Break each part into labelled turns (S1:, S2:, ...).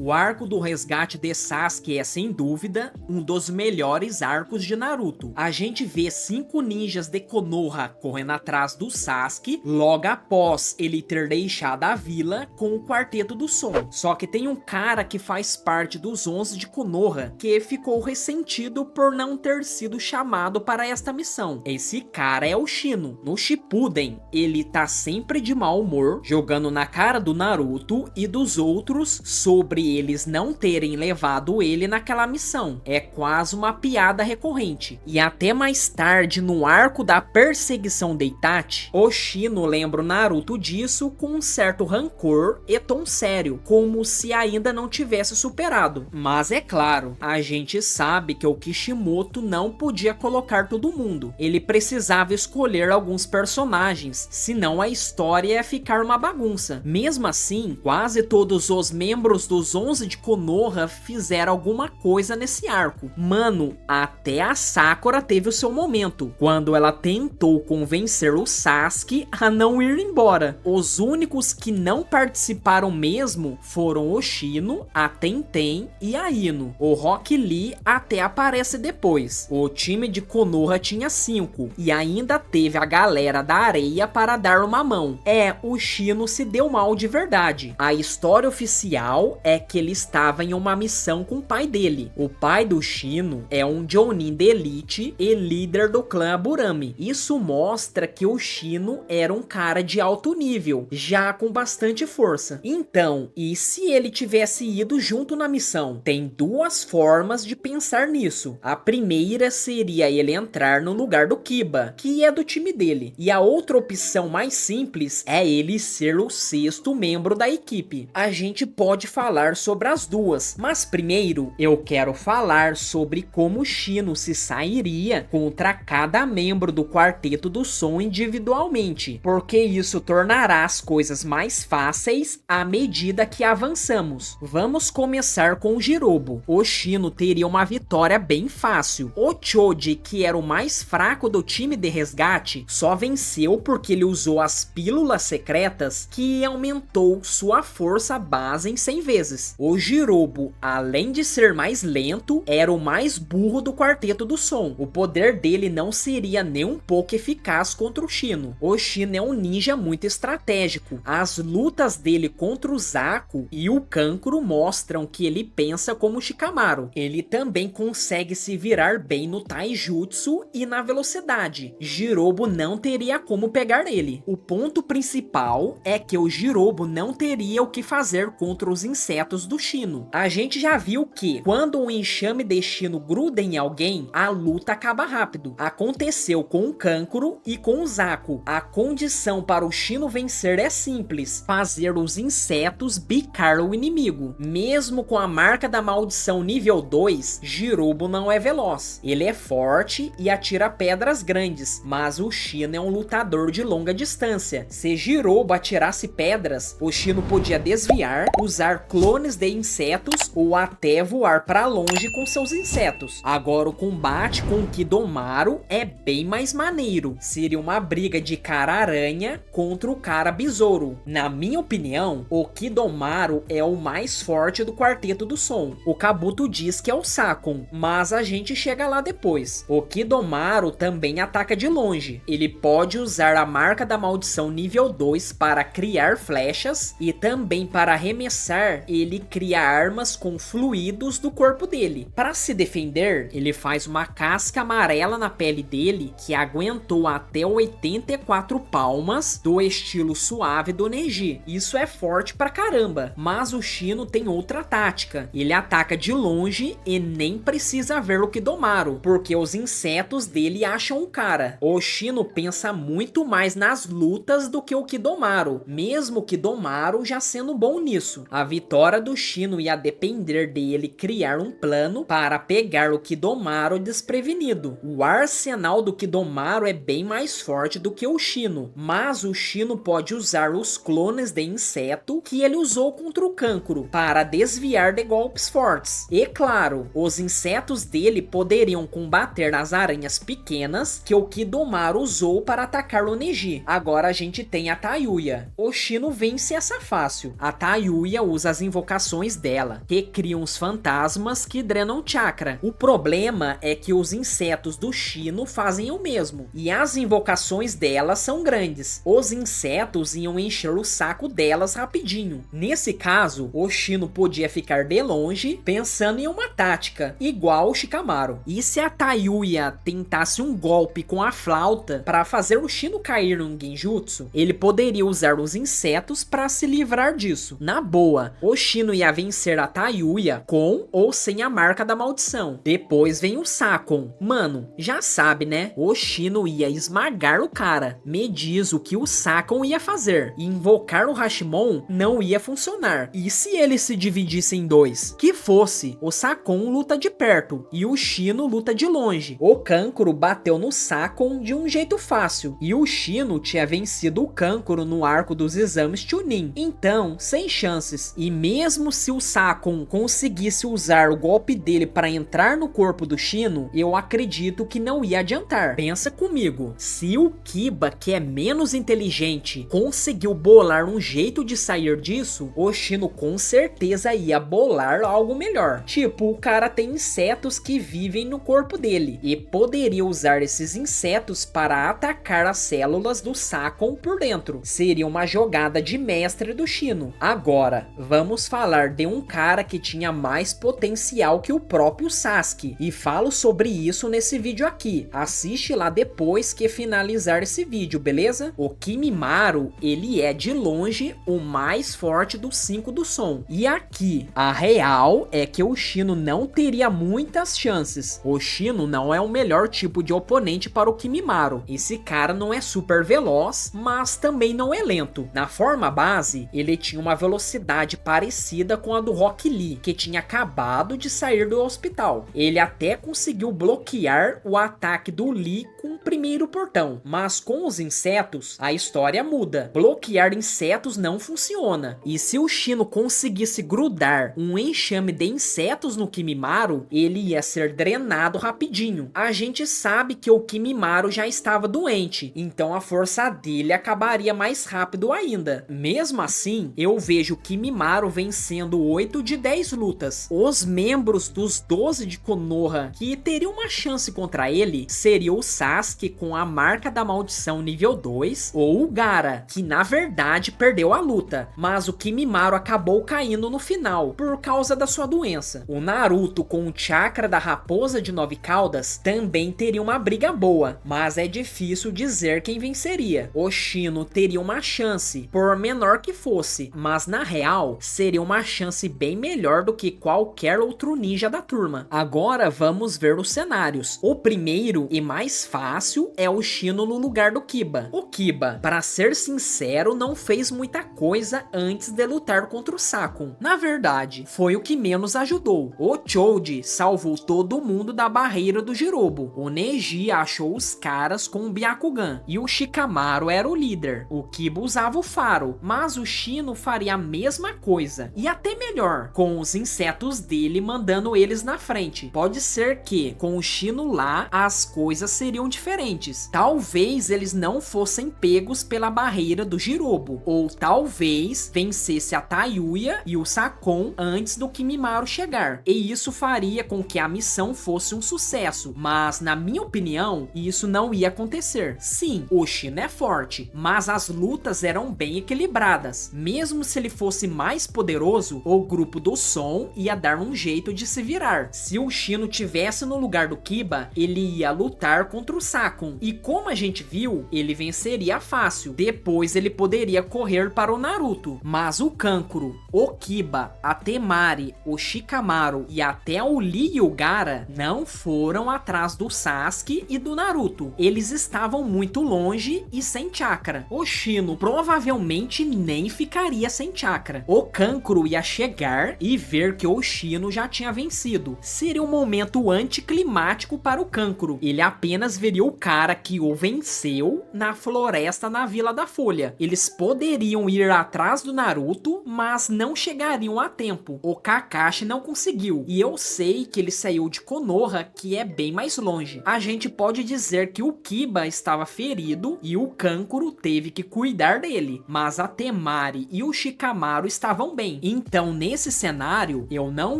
S1: O arco do resgate de Sasuke é, sem dúvida, um dos melhores arcos de Naruto. A gente vê 5 ninjas de Konoha correndo atrás do Sasuke, logo após ele ter deixado a vila com o quarteto do som. Só que tem um cara que faz parte dos 11 de Konoha que ficou ressentido por não ter sido chamado para esta missão. Esse cara é o Shino. No Shippuden, ele tá sempre de mau humor, jogando na cara do Naruto e dos outros sobre eles não terem levado ele naquela missão. É quase uma piada recorrente. E até mais tarde, no arco da perseguição de Itachi, o Shino lembra o Naruto disso com um certo rancor e tom sério, como se ainda não tivesse superado. Mas é claro, a gente sabe que o Kishimoto não podia colocar todo mundo. Ele precisava escolher alguns personagens, senão a história ia ficar uma bagunça. Mesmo assim, quase todos os membros dos 11 de Konoha fizeram alguma coisa nesse arco. Mano, até a Sakura teve o seu momento, quando ela tentou convencer o Sasuke a não ir embora. Os únicos que não participaram mesmo foram o Shino, a Tenten e a Ino. O Rock Lee até aparece depois. O time de Konoha tinha 5 e ainda teve a galera da areia para dar uma mão. O Shino se deu mal de verdade. A história oficial é que ele estava em uma missão com o pai dele. O pai do Shino é um Jonin de elite e líder do clã Aburame. Isso mostra que o Shino era um cara de alto nível, já com bastante força. Então, e se ele tivesse ido junto na missão? Tem duas formas de pensar nisso. A primeira seria ele entrar no lugar do Kiba, que é do time dele. E a outra opção mais simples é ele ser o 6º membro da equipe. A gente pode falar sobre as duas, mas primeiro eu quero falar sobre como o Shino se sairia contra cada membro do quarteto do som individualmente, porque isso tornará as coisas mais fáceis à medida que avançamos. Vamos começar com o Jirobo. O Shino teria uma vitória bem fácil. O Choji, que era o mais fraco do time de resgate, só venceu porque ele usou as pílulas secretas que aumentou sua força base em 100 vezes. O Jirobo, além de ser mais lento, era o mais burro do quarteto do som. O poder dele não seria nem um pouco eficaz contra o Shino. O Shino é um ninja muito estratégico. As lutas dele contra o Zaku e o Kankuro mostram que ele pensa como o Shikamaru. Ele também consegue se virar bem no Taijutsu e na velocidade. Jirobo não teria como pegar ele. O ponto principal é que o Jirobo não teria o que fazer contra os insetos do Shino. A gente já viu que quando um enxame de Shino gruda em alguém, a luta acaba rápido. Aconteceu com o Kankuro e com o Zaku. A condição para o Shino vencer é simples: fazer os insetos bicar o inimigo. Mesmo com a marca da maldição nível 2, Jirobo não é veloz. Ele é forte e atira pedras grandes, mas o Shino é um lutador de longa distância. Se Jirobo atirasse pedras, o Shino podia desviar, usar clones de insetos ou até voar para longe com seus insetos. Agora o combate com o Kidomaru é bem mais maneiro. Seria uma briga de cara-aranha contra o cara besouro. Na minha opinião, o Kidomaru é o mais forte do quarteto do som. O Kabuto diz que é o Sakon, mas a gente chega lá depois. O Kidomaru também ataca de longe. Ele pode usar a marca da maldição nível 2 para criar flechas e também para arremessar, ele cria armas com fluidos do corpo dele. Para se defender, ele faz uma casca amarela na pele dele que aguentou até 84 palmas do estilo suave do Neji. Isso é forte pra caramba, mas o Shino tem outra tática. Ele ataca de longe e nem precisa ver o Kidomaru, porque os insetos dele acham o cara. O Shino pensa muito mais nas lutas do que o Kidomaru, mesmo o Kidomaru já sendo bom nisso. A vitória do Shino ia depender dele criar um plano para pegar o Kidomaru desprevenido. O arsenal do Kidomaru é bem mais forte do que o Shino, mas o Shino pode usar os clones de inseto que ele usou contra o Kankuro para desviar de golpes fortes. E claro, os insetos dele poderiam combater nas aranhas pequenas que o Kidomaru usou para atacar o Neji. Agora a gente tem a Tayuya. O Shino vence essa fácil. A Tayuya usa as invocações invocações dela, que criam os fantasmas que drenam chakra. O problema é que os insetos do Shino fazem o mesmo, e as invocações delas são grandes. Os insetos iam encher o saco delas rapidinho. Nesse caso, o Shino podia ficar de longe, pensando em uma tática, igual o Shikamaru. E se a Tayuya tentasse um golpe com a flauta para fazer o Shino cair num genjutsu, ele poderia usar os insetos para se livrar disso. Na boa, o Shino ia vencer a Tayuya com ou sem a marca da maldição. Depois vem o Sakon. Mano, já sabe, né? O Shino ia esmagar o cara. Me diz o que o Sakon ia fazer. Invocar o Hashimon não ia funcionar. E se eles se dividissem em dois? Que fosse, o Sakon luta de perto e o Shino luta de longe. O Kankuro bateu no Sakon de um jeito fácil e o Shino tinha vencido o Kankuro no arco dos exames Chunin. Então, sem chances. E mesmo se o Sakon conseguisse usar o golpe dele para entrar no corpo do Shino, eu acredito que não ia adiantar. Pensa comigo, se o Kiba, que é menos inteligente, conseguiu bolar um jeito de sair disso, o Shino com certeza ia bolar algo melhor. Tipo, o cara tem insetos que vivem no corpo dele e poderia usar esses insetos para atacar as células do Sakon por dentro. Seria uma jogada de mestre do Shino. Agora, vamos falar de um cara que tinha mais potencial que o próprio Sasuke, e falo sobre isso nesse vídeo aqui. Assiste lá depois que finalizar esse vídeo, beleza? O Kimimaro, ele é de longe o mais forte dos 5 do som. E aqui, a real é que o Shino não teria muitas chances. O Shino não é o melhor tipo de oponente para o Kimimaro. Esse cara não é super veloz, mas também não é lento. Na forma base, ele tinha uma velocidade parecida com a do Rock Lee, que tinha acabado de sair do hospital. Ele até conseguiu bloquear o ataque do Lee com o primeiro portão, mas com os insetos, a história muda. Bloquear insetos não funciona, e se o Shino conseguisse grudar um enxame de insetos no Kimimaro, ele ia ser drenado rapidinho. A gente sabe que o Kimimaro já estava doente, então a força dele acabaria mais rápido ainda. Mesmo assim, eu vejo o Kimimaro vencendo 8 de 10 lutas. Os membros dos 12 de Konoha que teriam uma chance contra ele seria o Sasuke com a marca da maldição nível 2 ou o Gaara, que na verdade perdeu a luta, mas o Kimimaro acabou caindo no final por causa da sua doença. O Naruto com o chakra da raposa de 9 caudas também teria uma briga boa, mas é difícil dizer quem venceria. O Shino teria uma chance, por menor que fosse, mas na real seria uma chance bem melhor do que qualquer outro ninja da turma. Agora vamos ver os cenários. O primeiro e mais fácil é o Shino no lugar do Kiba. O Kiba, para ser sincero, não fez muita coisa antes de lutar contra o Sakon. Na verdade, foi o que menos ajudou. O Choji salvou todo mundo da barreira do Jirobo. O Neji achou os caras com o Byakugan e o Shikamaru era o líder. O Kiba usava o faro, mas o Shino faria a mesma coisa e até melhor, com os insetos dele mandando eles na frente. Pode ser que com o Shino lá as coisas seriam diferentes. Talvez eles não fossem pegos pela barreira do Jirobo, ou talvez vencesse a Tayuya e o Sakon antes do Kimimaro chegar, e isso faria com que a missão fosse um sucesso, mas na minha opinião isso não ia acontecer. Sim, o Shino é forte, mas as lutas eram bem equilibradas. Mesmo se ele fosse mais poderoso, o grupo do som ia dar um jeito de se virar. Se o Shino tivesse no lugar do Kiba, ele ia lutar contra o Sakon, e como a gente viu, ele venceria fácil. Depois ele poderia correr para o Naruto, mas o Kankuro, o Kiba, a Temari, o Shikamaru e até o Lee e o Gaara não foram atrás do Sasuke e do Naruto. Eles estavam muito longe e sem chakra. O Shino provavelmente nem ficaria sem chakra. O Kankuro ia chegar e ver que o Shino já tinha vencido. Seria um momento anticlimático para o Kankuro. Ele apenas veria o cara que o venceu na floresta na Vila da Folha. Eles poderiam ir atrás do Naruto, mas não chegariam a tempo. O Kakashi não conseguiu. E eu sei que ele saiu de Konoha, que é bem mais longe. A gente pode dizer que o Kiba estava ferido e o Kankuro teve que cuidar dele. Mas a Temari e o Shikamaru estavam bem. Então, nesse cenário, eu não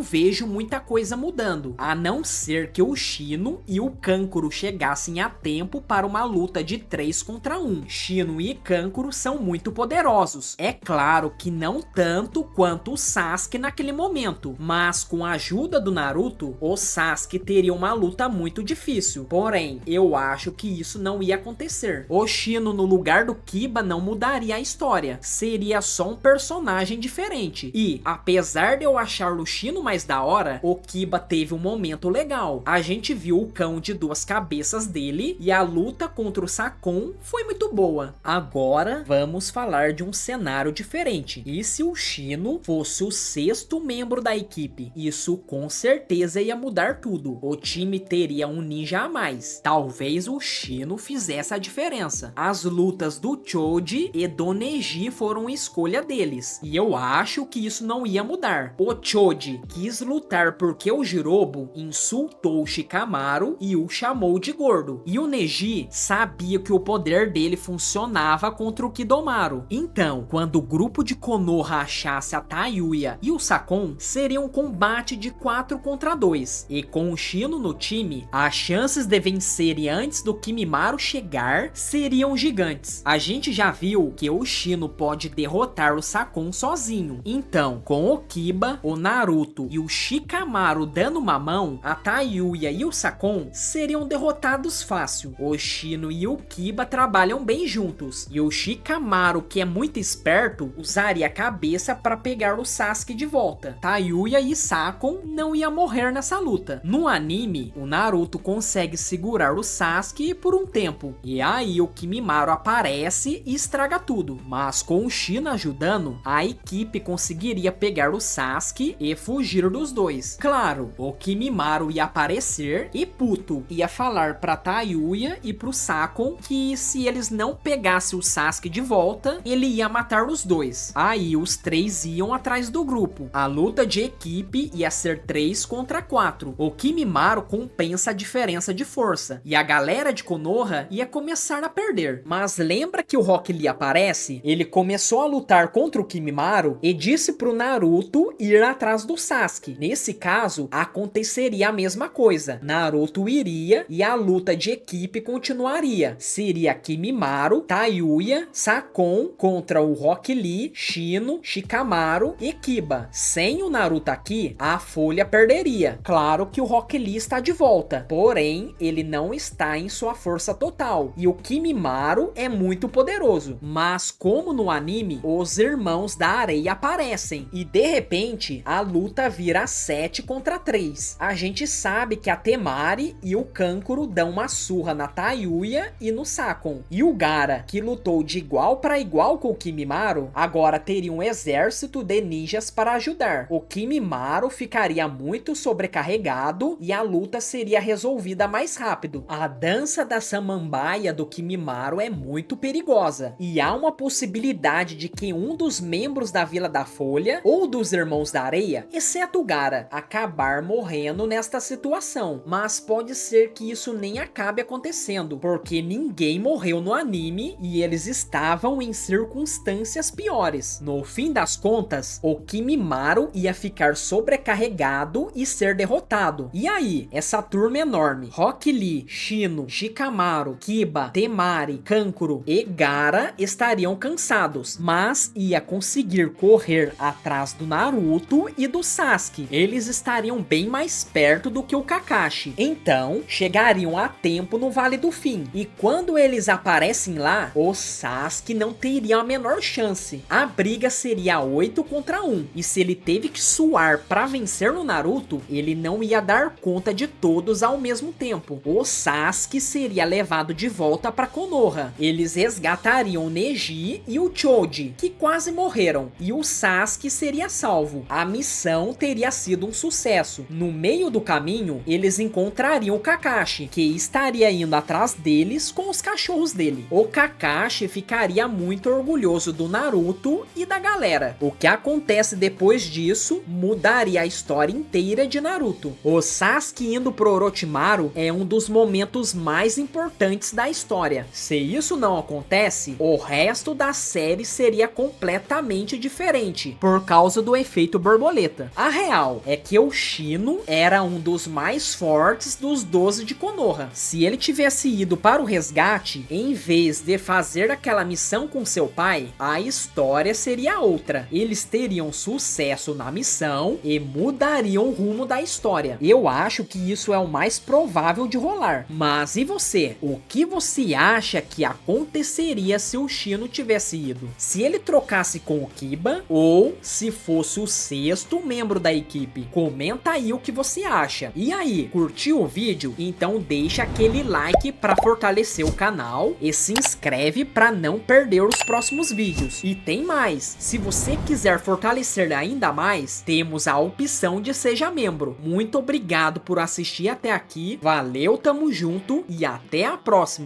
S1: vejo muita coisa mudando, a não ser que o Shino e o Kankuro chegassem a tempo para uma luta de 3 contra 1. Shino e Kankuro são muito poderosos. É claro que não tanto quanto o Sasuke naquele momento, mas com a ajuda do Naruto, o Sasuke teria uma luta muito difícil. Porém, eu acho que isso não ia acontecer. O Shino no lugar do Kiba não mudaria a história, seria só um personagem diferente. E, apesar de eu achar o Shino mais da hora, o Kiba teve um momento legal. A gente viu o cão de 2 cabeças dele e a luta contra o Sakon foi muito boa. Agora, vamos falar de um cenário diferente. E se o Shino fosse o 6º membro da equipe? Isso com certeza ia mudar tudo. O time teria um ninja a mais. Talvez o Shino fizesse a diferença. As lutas do Choji e do Neji foram escolha deles. E eu acho que isso não ia mudar. O Choji quis lutar porque o Jirobo insultou o Shikamaru e o chamou de gordo. E o Neji sabia que o poder dele funcionava contra o Kidomaru. Então, quando o grupo de Konoha achasse a Tayuya e o Sakon, seria um combate de 4 contra 2. E com o Shino no time, as chances de vencerem antes do Kimimaro chegar seriam gigantes. A gente já viu que o Shino pode derrotar o Sakon sozinho. Então, com o Kiba, o Naruto e o Shikamaru dando uma mão, a Tayuya e o Sakon seriam derrotados fácil. O Shino e o Kiba trabalham bem juntos. E o Shikamaru, que é muito esperto, usaria a cabeça para pegar o Sasuke de volta. Tayuya e Sakon não iam morrer nessa luta. No anime, o Naruto consegue segurar o Sasuke por um tempo. E aí o Kimimaro aparece e estraga tudo. Mas com o Shino ajudando, a equipe conseguiria pegar o Sasuke e fugir dos dois. Claro, o Kimimaro ia aparecer e puto ia falar pra Tayuya e pro Sakon que se eles não pegassem o Sasuke de volta, ele ia matar os dois. Aí os 3 iam atrás do grupo. A luta de equipe ia ser 3 contra 4. O Kimimaro compensa a diferença de força e a galera de Konoha ia começar a perder. Mas lembra que o Rock Lee aparece? Ele começou a lutar contra o Kimimaro e disse pro Naruto ir atrás do Sasuke. Nesse caso, aconteceria a mesma coisa. Naruto iria e a luta de equipe continuaria. Seria Kimimaro, Tayuya, Sakon contra o Rock Lee, Shino, Shikamaru e Kiba. Sem o Naruto aqui, a Folha perderia. Claro que o Rock Lee está de volta, porém ele não está em sua força total. E o Kimimaro é muito poderoso. Mas como no anime, os Irmãos da Areia aparecem e de repente a luta vira 7 contra 3. A gente sabe que a Temari e o Kankuro dão uma surra na Tayuya e no Sakon. E o Gaara, que lutou de igual para igual com o Kimimaro, agora teria um exército de ninjas para ajudar. O Kimimaro ficaria muito sobrecarregado e a luta seria resolvida mais rápido. A dança da samambaia do Kimimaro é muito perigosa e há uma possibilidade de que um dos membros da Vila da Folha ou dos Irmãos da Areia, exceto o Gaara, acabar morrendo nesta situação. Mas pode ser que isso nem acabe acontecendo, porque ninguém morreu no anime e eles estavam em circunstâncias piores. No fim das contas, o Kimimaro ia ficar sobrecarregado e ser derrotado. E aí, essa turma enorme, Rock Lee, Shino, Shikamaru, Kiba, Temari, Kankuro e Gaara estariam cansados, mas ia conseguir correr atrás do Naruto e do Sasuke. Eles estariam bem mais perto do que o Kakashi. Então, chegariam a tempo no Vale do Fim. E quando eles aparecem lá, o Sasuke não teria a menor chance. A briga seria 8 contra 1. E se ele teve que suar para vencer no Naruto, ele não ia dar conta de todos ao mesmo tempo. O Sasuke seria levado de volta para Konoha. Eles resgatariam o Neji e o Choji, que quase morreram, e o Sasuke seria salvo. A missão teria sido um sucesso. No meio do caminho, eles encontrariam o Kakashi, que estaria indo atrás deles com os cachorros dele. O Kakashi ficaria muito orgulhoso do Naruto e da galera. O que acontece depois disso mudaria a história inteira de Naruto. O Sasuke indo pro Orochimaru é um dos momentos mais importantes da história. Se isso não acontece, o resto da série seria completamente diferente. morte por causa do efeito borboleta. A real é que o Shino era um dos mais fortes dos 12 de Konoha. Se ele tivesse ido para o resgate, em vez de fazer aquela missão com seu pai, a história seria outra. Eles teriam sucesso na missão e mudariam o rumo da história. Eu acho que isso é o mais provável de rolar. Mas e você? O que você acha que aconteceria se o Shino tivesse ido? Se ele trocasse com o Kiba ou se fosse o sexto membro da equipe? Comenta aí o que você acha. E aí, curtiu o vídeo? Então deixa aquele like para fortalecer o canal e se inscreve para não perder os próximos vídeos. E tem mais, se você quiser fortalecer ainda mais, temos a opção de seja membro. Muito obrigado por assistir até aqui, valeu, tamo junto e até a próxima.